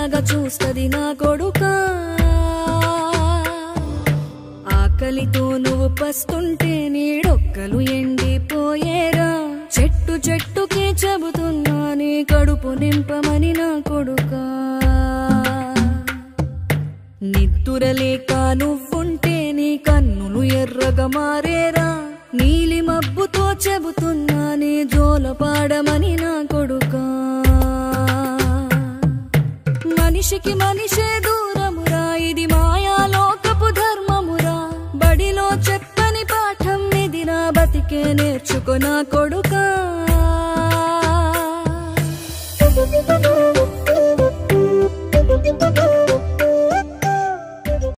లాగా చూస్తది నా కొడుకా ఆకలితో నువ్వు పస్తుంటే నీడొక్కలు ఎండిపోయేరా చెట్టు చెట్టుకే చెబుతున్నా నీ కడుపు నింపమని నా కొడుకా నిద్దురలేక నువ్వుంటే నీ కన్నులు ఎర్రగా మారేరా నీలి మబ్బుతో చెబుతున్నా నీ జోలపాడమని నా కొడుకా మనిషికి మనిషే దూరమురా ఇది మాయాలోకపు ధర్మమురా బడిలో చెప్పని పాఠం ఇది నా బతికే నేర్చుకో నా కొడుకా